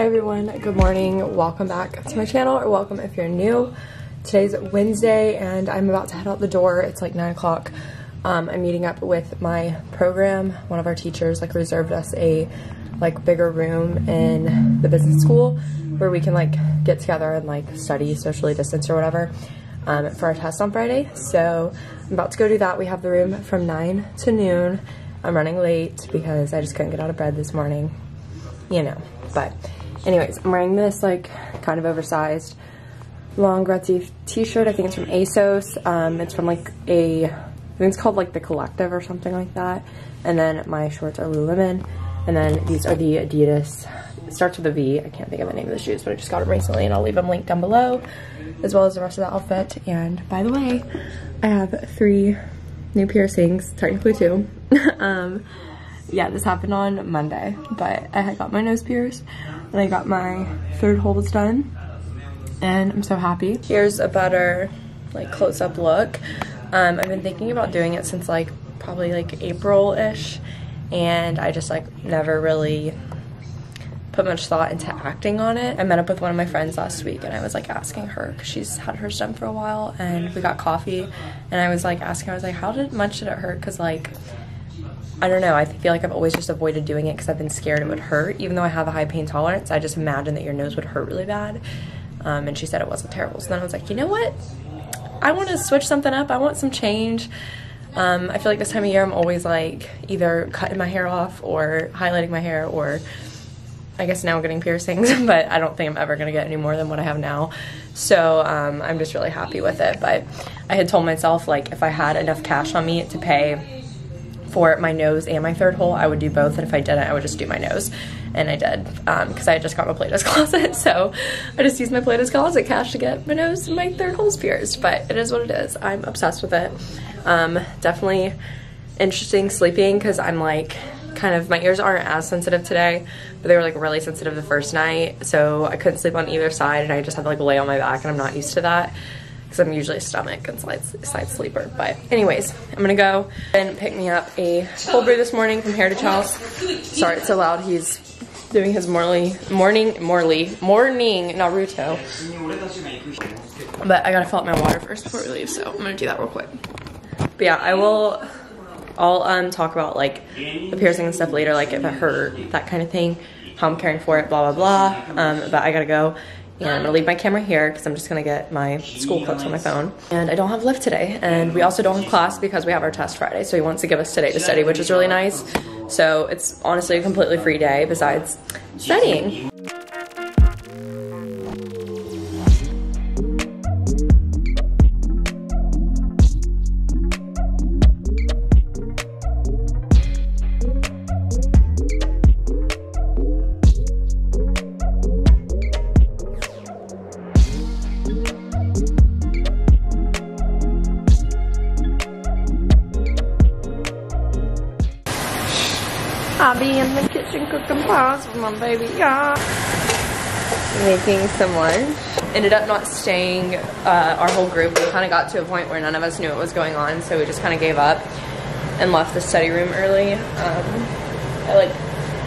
everyone, good morning. Welcome back to my channel, or welcome if you're new. Today's Wednesday and I'm about to head out the door. It's like 9 o'clock. I'm meeting up with my program. One of our teachers reserved us a bigger room in the business school where we can get together and study socially distanced or whatever for our test on Friday. So I'm about to go do that. We have the room from 9 to noon. I'm running late because I just couldn't get out of bed this morning, you know. But anyways, I'm wearing this kind of oversized long grad t-shirt. I think it's from ASOS. It's from I think it's called the Collective or something like that. And then my shorts are Lululemon. And then these are the Adidas. It starts with a V. I can't think of the name of the shoes, but I just got them recently and I'll leave them linked down below, as well as the rest of the outfit. And by the way, I have 3 new piercings, technically 2. Yeah, this happened on Monday, but I had got my nose pierced and I got my 3rd hole done and I'm so happy. Here's a better close-up look. I've been thinking about doing it since probably April-ish, and I just never really put much thought into acting on it. I met up with one of my friends last week and I was asking her, because she's had hers done for a while, and we got coffee and I was asking her, I was how much did it hurt? Because I don't know, I feel I've always just avoided doing it because I've been scared it would hurt. Even though I have a high pain tolerance, I just imagined that your nose would hurt really bad. And she said it wasn't terrible. So then I was you know what? I want to switch something up. I want some change. I feel this time of year I'm always either cutting my hair off or highlighting my hair, or I guess now getting piercings, but I don't think I'm ever going to get any more than what I have now. So I'm just really happy with it. But I had told myself if I had enough cash on me to pay for my nose and my 3rd hole, I would do both, and if I didn't, I would just do my nose. And I did, because I had just got my Play-Doh closet, so I just used my Play-Doh closet cash to get my nose and my 3rd holes pierced. But it is what it is. I'm obsessed with it. Definitely interesting sleeping, because I'm kind of, my ears aren't as sensitive today, but they were really sensitive the first night, so I couldn't sleep on either side, and I just had to lay on my back, and I'm not used to that, because I'm usually a stomach and side sleeper. But anyways, I'm gonna go and pick me up a cold brew this morning from Heritage House. Sorry, it's so loud. He's doing his morning Naruto. But I gotta fill up my water first before we leave, so I'm gonna do that real quick. But yeah, I'll talk about the piercing and stuff later, if it hurt, that kind of thing, how I'm caring for it, blah blah blah. But I gotta go. And I'm gonna leave my camera here because I'm just gonna get my school clips on my phone. And I don't have lift today, and we also don't have class because we have our test Friday, so he wants to give us today to study, which is really nice. So it's honestly a completely free day besides studying. I'll be in the kitchen cooking pies with my baby, yeah. Making some lunch. Ended up not staying our whole group. We kind of got to a point where none of us knew what was going on, so we just kind of gave up and left the study room early. At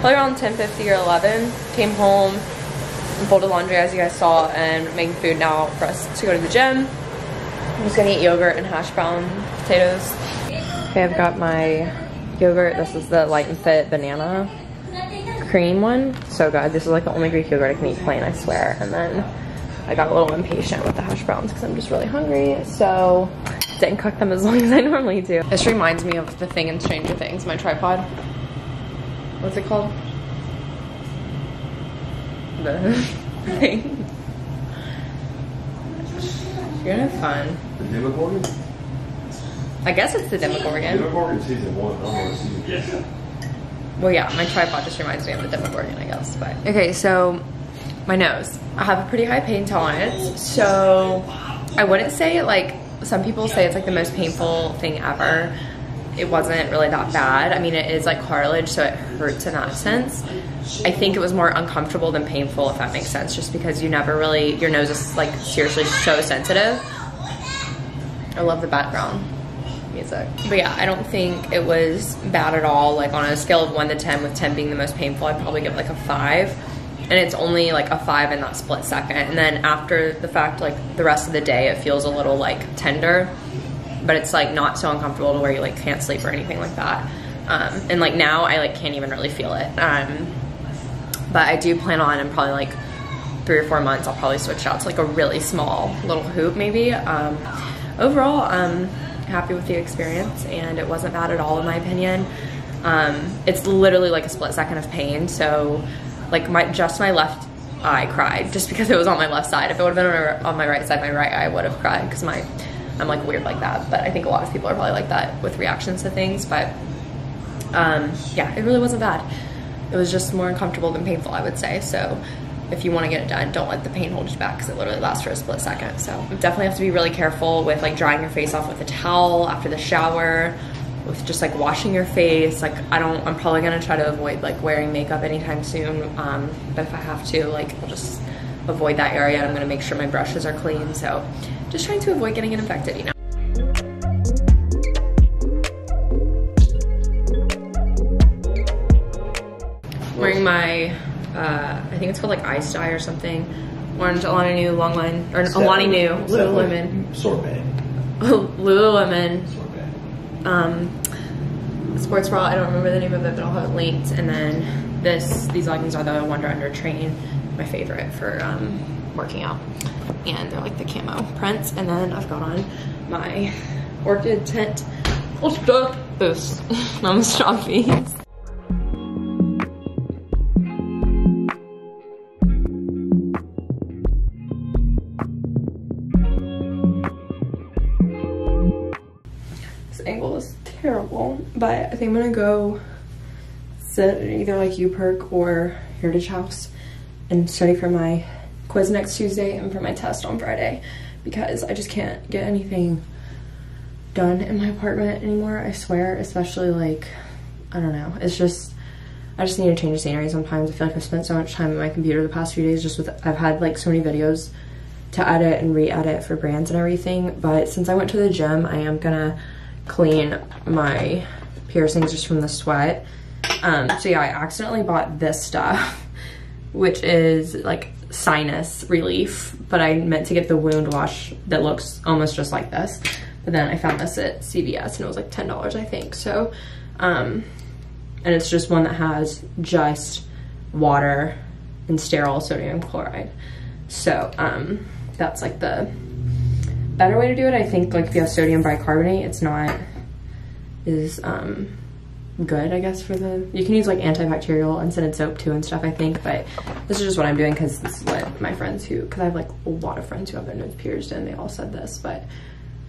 probably around 10:50 or 11, came home and folded laundry as you guys saw, and making food now for us to go to the gym. I'm just gonna eat yogurt and hash brown potatoes. Okay, I've got my yogurt. This is the Light and Fit banana cream one. So good. This is the only Greek yogurt I can eat plain, I swear. And then I got a little impatient with the hash browns because I'm just really hungry, so didn't cook them as long as I normally do. This reminds me of the thing in Stranger Things, my tripod. What's it called? The thing. You're gonna have fun. The Demogorgon? I guess it's the Demogorgon. Demogorgon season 1. I don't know season 2. Yeah. Well, yeah, my tripod just reminds me of the Demogorgon, I guess. But okay, so my nose. I have a pretty high pain tolerance, so I wouldn't say some people say it's the most painful thing ever. It wasn't really that bad. I mean, it is cartilage, so it hurts in that sense. I think it was more uncomfortable than painful, if that makes sense, just because you never really, your nose is seriously so sensitive. I love the background music. But yeah, I don't think it was bad at all. On a scale of 1 to 10, with 10 being the most painful, I'd probably give a 5. and it's only like a 5 in that split second. And then after the fact, like the rest of the day, it feels a little like tender, but it's like not so uncomfortable to where you like can't sleep or anything like that. And like now I like can't even really feel it. But I do plan on, in probably like 3 or 4 months, I'll probably switch out to like a really small little hoop maybe. Overall, I'm happy with the experience, and it wasn't bad at all in my opinion. It's literally like a split second of pain, so like just my left eye cried just because it was on my left side. If it would have been on my right side, my right eye would have cried, because I'm like weird like that. But I think a lot of people are probably like that with reactions to things. But yeah, it really wasn't bad. It was just more uncomfortable than painful, I would say. So if you want to get it done, don't let the pain hold you back, because it literally lasts for a split second. So you definitely have to be really careful with like drying your face off with a towel after the shower, with just like washing your face. Like I'm probably gonna try to avoid like wearing makeup anytime soon, but if I have to, like I'll just avoid that area, and I'm gonna make sure my brushes are clean. So just trying to avoid getting it infected, you know. Wearing my I think it's called like Ice Dye or something, orange Alani Nu long line, or Alani Nu Lululemon Sorbet. Lululemon sports bra. I don't remember the name of it, but I'll have it linked. And then these leggings are the Wonder Under Train, my favorite for working out, and they're like the camo prints. And then I've got on my Orchid Tint Ultra Boost stuffies. Angle is terrible, but I think I'm gonna go sit at either like UPerk or Heritage House and study for my quiz next Tuesday and for my test on Friday, because I just can't get anything done in my apartment anymore, I swear. Especially like, I don't know, it's just, I just need to change the scenery sometimes. I feel like I've spent so much time on my computer the past few days, just with, I've had like so many videos to edit and re-edit for brands and everything. But since I went to the gym, I am gonna clean my piercings just from the sweat. So yeah, I accidentally bought this stuff, which is like sinus relief, but I meant to get the wound wash that looks almost just like this. But then I found this at CVS and it was like $10, I think. So, and it's just one that has just water and sterile sodium chloride. So, that's like the better way to do it. I think like if you have sodium bicarbonate, it's not as good, I guess, for the, you can use like antibacterial and scented soap too and stuff, I think. But this is just what I'm doing because this is what my friends who, because I have like a lot of friends who have their nose pierced and they all said this. But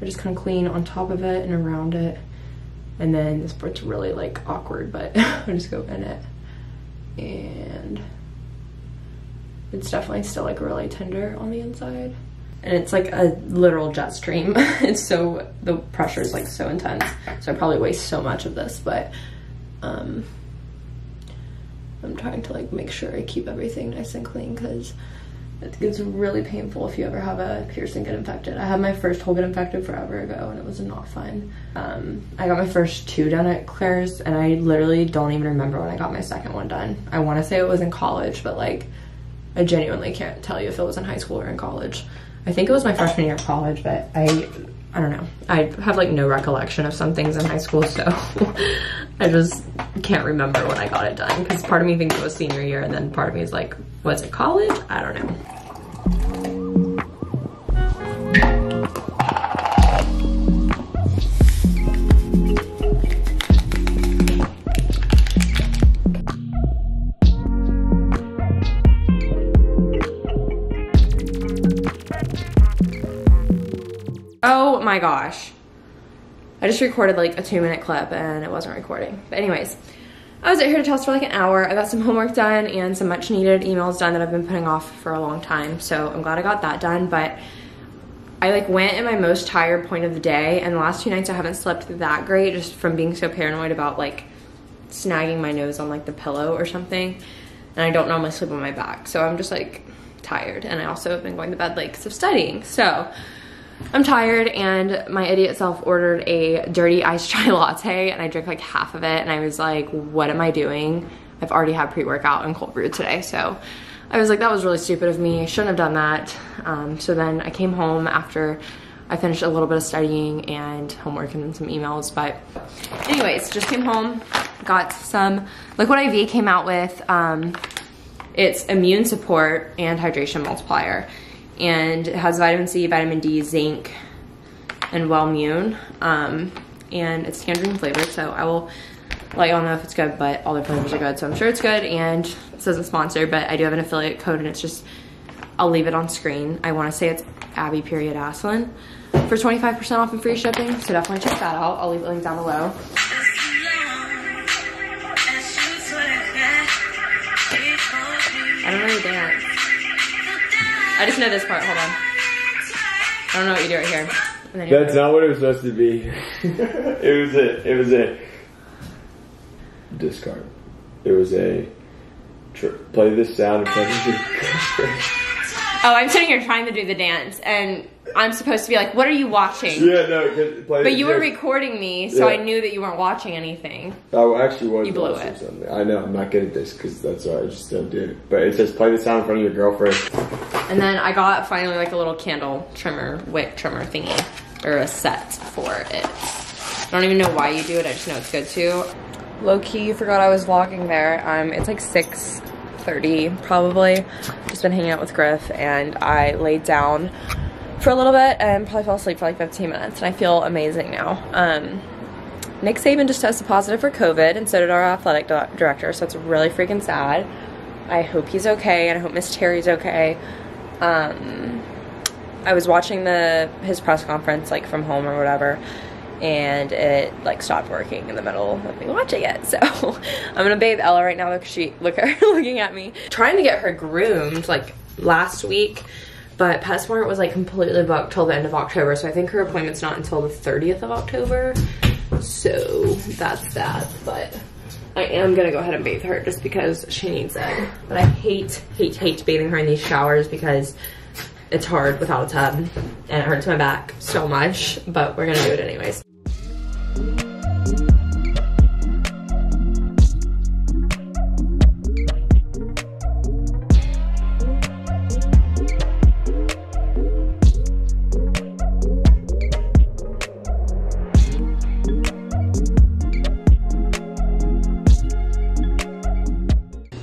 I just kind of clean on top of it and around it, and then this part's really like awkward, but I just go in it, and it's definitely still like really tender on the inside. And it's like a literal jet stream. It's so, the pressure is like so intense. So I probably waste so much of this, but I'm trying to like make sure I keep everything nice and clean, because it gets really painful if you ever have a piercing get infected. I had my first hole get infected forever ago and it was not fun. I got my first 2 done at Claire's, and I literally don't even remember when I got my second one done. I want to say it was in college, but like I genuinely can't tell you if it was in high school or in college. I think it was my freshman year of college, but I don't know. I have like no recollection of some things in high school, so I just can't remember when I got it done, because part of me thinks it was senior year and then part of me is like, was it college? I don't know. Oh my gosh. I just recorded like a 2-minute clip and it wasn't recording. But anyways, I was at Heritage House for like an hour. I got some homework done and some much needed emails done that I've been putting off for a long time. So I'm glad I got that done. But I like went in my most tired point of the day, and the last 2 nights I haven't slept that great, just from being so paranoid about like snagging my nose on like the pillow or something. And I don't normally sleep on my back. So I'm just like tired. And I also have been going to bed late because of studying. So I'm tired, and my idiot self ordered a dirty iced chai latte, and I drank like half of it, and I was like, what am I doing? I've already had pre-workout and cold brew today. So I was like, that was really stupid of me. I shouldn't have done that. So then I came home after I finished a little bit of studying and homework and some emails. But anyways, just came home, got some Liquid IV came out with, it's immune support and hydration multiplier. And it has vitamin C, vitamin D, zinc, and Wellmune. And it's tangerine flavored, so I will let y'all know if it's good, but all the flavors are good, so I'm sure it's good. And this isn't sponsored, but I do have an affiliate code, and it's just, I'll leave it on screen. I want to say it's Asselin for 25% off and free shipping, so definitely check that out. I'll leave a link down below. I don't know the dance. I just know this part. Hold on. I don't know what you do right here. That's not what it was supposed to be. It was a discard. It was a play this sound. Oh, I'm sitting here trying to do the dance, and I'm supposed to be like, what are you watching? Yeah, no. But you were recording me, so yeah. I knew that you weren't watching anything. I actually was. You blew it. Something. I know, I'm not good at this because that's why I just don't do it. But it says play the sound in front of your girlfriend. And then I got finally like a little candle trimmer, wick trimmer thingy, or a set for it. I don't even know why you do it, I just know it's good too. Low-key, forgot I was vlogging there. It's like 6:30 probably. Just been hanging out with Griff, and I laid down for a little bit and probably fell asleep for like 15 minutes, and I feel amazing now. Nick Saban just tested positive for COVID, and so did our athletic director, so it's really freaking sad. I hope he's okay, and I hope Miss Terry's okay. I was watching his press conference like from home or whatever, and it like stopped working in the middle of me watching it. So I'm gonna bathe Ella right now. Look at her looking at me. Trying to get her groomed like last week, but PetSmart was like completely booked till the end of October. So I think her appointment's not until the 30th of October. So that's that. But I am gonna go ahead and bathe her just because she needs it. But I hate bathing her in these showers because it's hard without a tub and it hurts my back so much, but we're gonna do it anyways.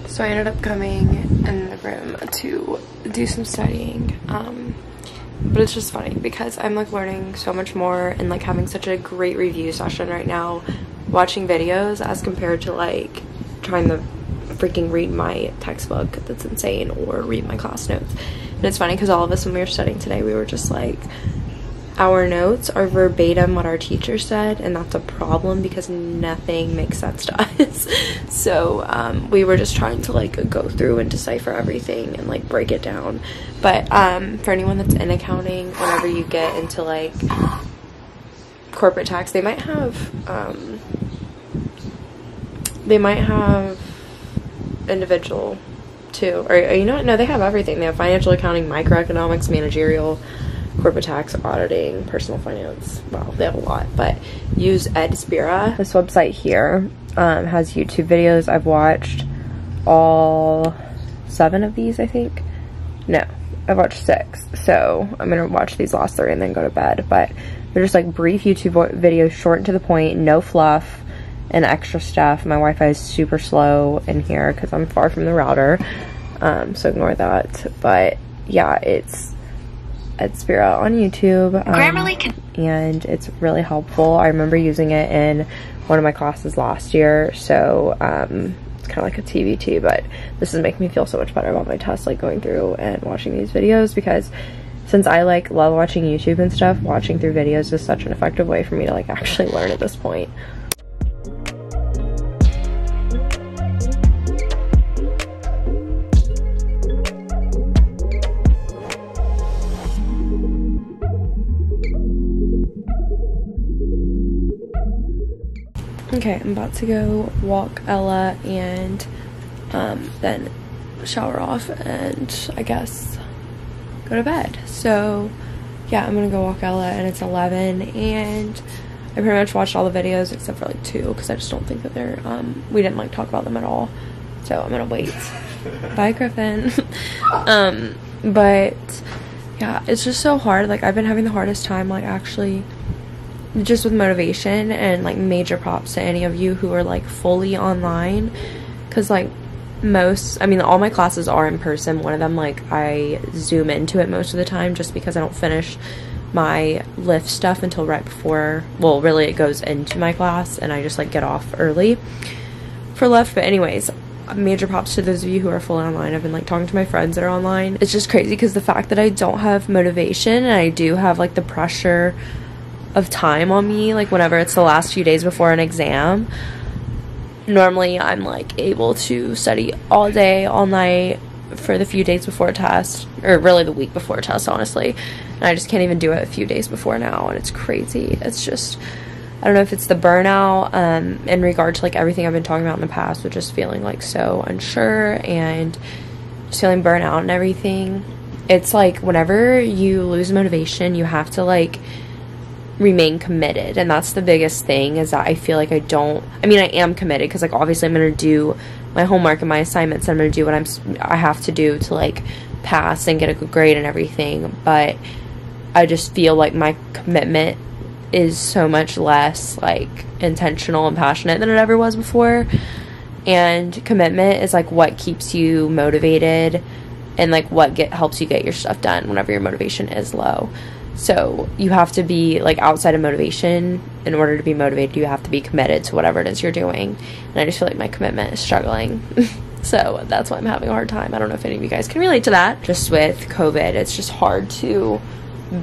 So I ended up coming in the room to do some studying, but it's just funny because I'm like learning so much more and like having such a great review session right now watching videos as compared to like trying to freaking read my textbook. That's insane, or read my class notes. And it's funny because all of us when we were studying today, we were just like, our notes are verbatim what our teacher said, and that's a problem because nothing makes sense to us. So we were just trying to like go through and decipher everything and like break it down. But for anyone that's in accounting, whenever you get into like corporate tax, they might have individual too, or you know what? No, they have everything. They have financial accounting, microeconomics, managerial, corporate tax, auditing, personal finance. Well, they have a lot, but use Edspira. This website here has YouTube videos. I've watched all 7 of these, I think. No, I've watched 6. So I'm gonna watch these last 3 and then go to bed. But they're just like brief YouTube videos, short and to the point, no fluff and extra stuff. My Wi-Fi is super slow in here because I'm far from the router, so ignore that. But yeah, it's Edspira on YouTube, and it's really helpful. I remember using it in one of my classes last year, so it's kind of like a TBT, but this is making me feel so much better about my test, like going through and watching these videos, because since I like love watching YouTube and stuff, watching through videos is such an effective way for me to like actually learn at this point. Okay, I'm about to go walk Ella and then shower off and I guess go to bed. So yeah, I'm gonna go walk Ella and it's 11 and I pretty much watched all the videos except for like 2 because I just don't think that they're we didn't like talk about them at all. so I'm gonna wait. Bye, Griffin. But yeah, it's just so hard. Like, I've been having the hardest time, like, actually just with motivation, and like major props to any of you who are like fully online, because like all my classes are in person. One of them, like, I zoom into it most of the time just because I don't finish my lift stuff until right before, well, really it goes into my class, and I just like get off early for lift. But anyways, major props to those of you who are fully online. I've been like talking to my friends that are online. It's just crazy because the fact that I don't have motivation, and I do have like the pressure of time on me, like whenever it's the last few days before an exam. Normally I'm like able to study all day, all night for the few days before a test, or really the week before a test, honestly, and I just can't even do it a few days before now, and it's crazy. It's just, I don't know if it's the burnout in regard to like everything I've been talking about in the past, with just feeling like so unsure and just feeling burnout and everything. It's like whenever you lose motivation, you have to like remain committed, and that's the biggest thing, is that I feel like I am committed, because like obviously I'm going to do my homework and my assignments, and I'm going to do what I have to do to like pass and get a good grade and everything, but I just feel like my commitment is so much less like intentional and passionate than it ever was before. And commitment is like what keeps you motivated, and like what helps you get your stuff done whenever your motivation is low. So you have to be like, outside of motivation, in order to be motivated, you have to be committed to whatever it is you're doing. And I just feel like my commitment is struggling. So that's why I'm having a hard time. I don't know if any of you guys can relate to that. Just with COVID, it's just hard to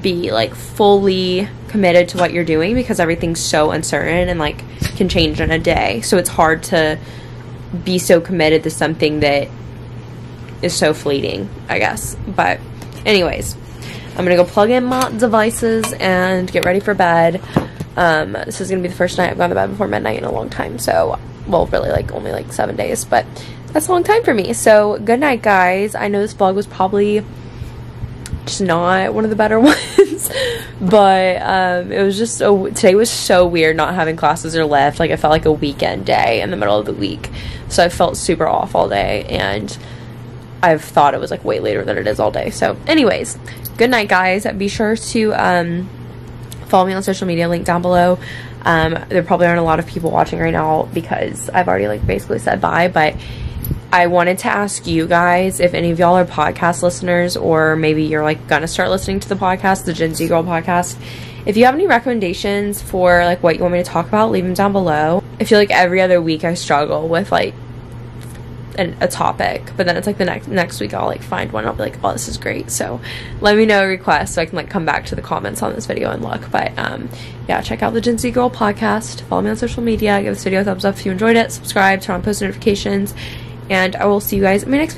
be like fully committed to what you're doing, because everything's so uncertain and like can change in a day. So it's hard to be so committed to something that is so fleeting, I guess. But anyways, I'm gonna go plug in my devices and get ready for bed. This is gonna be the first night I've gone to bed before midnight in a long time. So, well, really like only like 7 days, but that's a long time for me. So good night, guys. I know this vlog was probably just not one of the better ones, but it was just today was so weird not having classes or lift. Like, it felt like a weekend day in the middle of the week, so I felt super off all day, and I've thought it was like way later than it is all day. So anyways, good night, guys. Be sure to follow me on social media, link down below. There probably aren't a lot of people watching right now because I've already like basically said bye, but I wanted to ask you guys if any of y'all are podcast listeners, or maybe you're like gonna start listening to the podcast, the Gen Z Girl podcast. If you have any recommendations for like what you want me to talk about, leave them down below. I feel like every other week I struggle with like a topic, but then it's like the next week I'll like find one, I'll be like, oh, this is great. So let me know a request so I can like come back to the comments on this video and look. But yeah, check out the Gen Z Girl podcast, follow me on social media, give this video a thumbs up if you enjoyed it, subscribe, turn on post notifications, and I will see you guys in my next video.